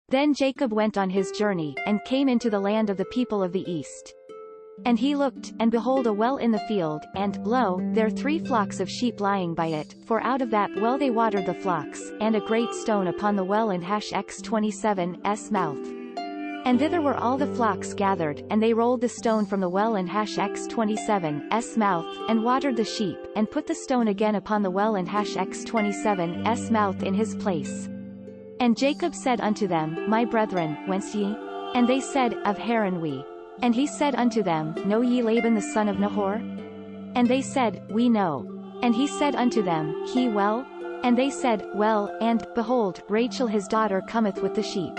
Then Jacob went on his journey, and came into the land of the people of the east. And he looked, and behold a well in the field, and, lo, there 3 flocks of sheep lying by it, for out of that well they watered the flocks, and a great stone upon the well in *27's mouth. And thither were all the flocks gathered, and they rolled the stone from the well in *27's mouth, and watered the sheep, and put the stone again upon the well in *27's mouth in his place. And Jacob said unto them, My brethren, whence ye? And they said, Of Haran we. And he said unto them, Know ye Laban the son of Nahor? And they said, We know. And he said unto them, He well? And they said, Well, and, behold, Rachel his daughter cometh with the sheep.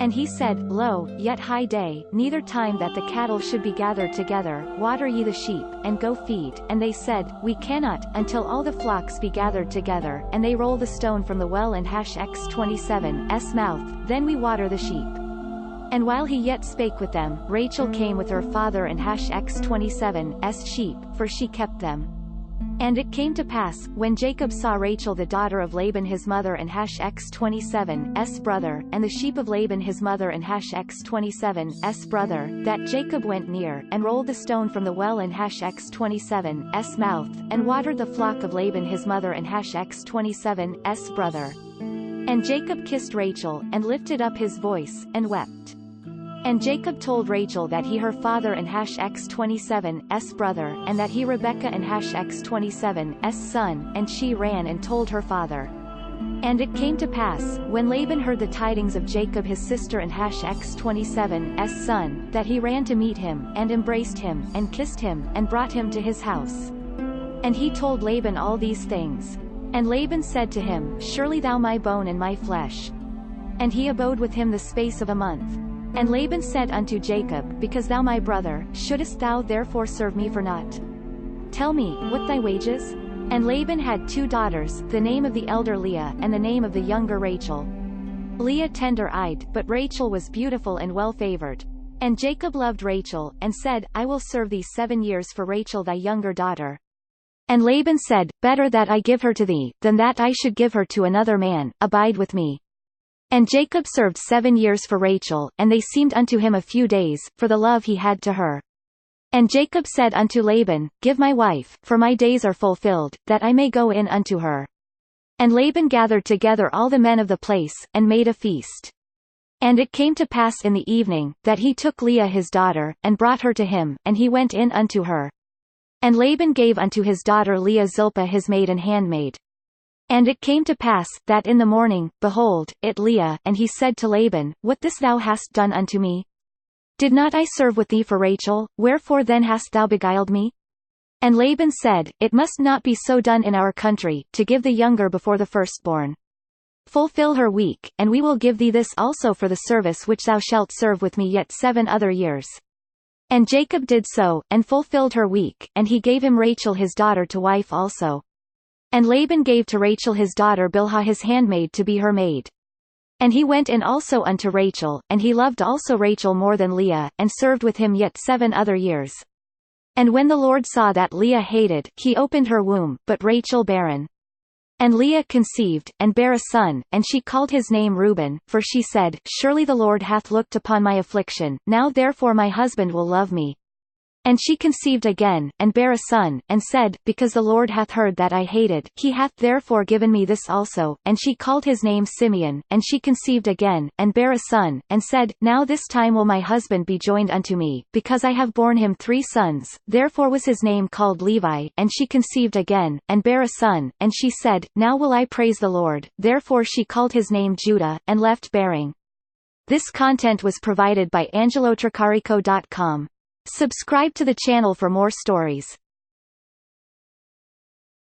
And he said, Lo, yet high day, neither time that the cattle should be gathered together, water ye the sheep, and go feed. And they said, We cannot, until all the flocks be gathered together, and they roll the stone from the well in *27's mouth, then we water the sheep. And while he yet spake with them, Rachel came with her father and *27's sheep, for she kept them. And it came to pass, when Jacob saw Rachel the daughter of Laban his mother and *27's brother, and the sheep of Laban his mother and *27's brother, that Jacob went near, and rolled the stone from the well in *27's mouth, and watered the flock of Laban his mother and *27's brother. And Jacob kissed Rachel, and lifted up his voice, and wept. And Jacob told Rachel that he her father and *27's brother, and that he Rebekah and *27's son, and she ran and told her father. And it came to pass, when Laban heard the tidings of Jacob his sister and *27's son, that he ran to meet him, and embraced him, and kissed him, and brought him to his house. And he told Laban all these things. And Laban said to him, Surely thou my bone and my flesh. And he abode with him the space of a month. And Laban said unto Jacob, Because thou my brother, shouldest thou therefore serve me for naught? Tell me, what thy wages? And Laban had 2 daughters, the name of the elder Leah, and the name of the younger Rachel. Leah tender-eyed, but Rachel was beautiful and well-favoured. And Jacob loved Rachel, and said, I will serve thee 7 years for Rachel thy younger daughter. And Laban said, Better that I give her to thee, than that I should give her to another man, abide with me. And Jacob served 7 years for Rachel, and they seemed unto him a few days, for the love he had to her. And Jacob said unto Laban, Give my wife, for my days are fulfilled, that I may go in unto her. And Laban gathered together all the men of the place, and made a feast. And it came to pass in the evening, that he took Leah his daughter, and brought her to him, and he went in unto her. And Laban gave unto his daughter Leah Zilpah his maid and handmaid. And it came to pass, that in the morning, behold, it Leah, and he said to Laban, What this thou hast done unto me? Did not I serve with thee for Rachel, wherefore then hast thou beguiled me? And Laban said, It must not be so done in our country, to give the younger before the firstborn. Fulfil her week, and we will give thee this also for the service which thou shalt serve with me yet 7 other years. And Jacob did so, and fulfilled her week, and he gave him Rachel his daughter to wife also. And Laban gave to Rachel his daughter Bilhah his handmaid to be her maid. And he went in also unto Rachel, and he loved also Rachel more than Leah, and served with him yet 7 other years. And when the Lord saw that Leah hated, he opened her womb, but Rachel barren. And Leah conceived, and bare a son, and she called his name Reuben, for she said, Surely the Lord hath looked upon my affliction, now therefore my husband will love me. And she conceived again, and bare a son, and said, Because the Lord hath heard that I hated, he hath therefore given me this also. And she called his name Simeon, and she conceived again, and bare a son, and said, Now this time will my husband be joined unto me, because I have borne him 3 sons. Therefore was his name called Levi. And she conceived again, and bare a son, and she said, Now will I praise the Lord. Therefore she called his name Judah, and left bearing. This content was provided by angelotricarico.com. Subscribe to the channel for more stories.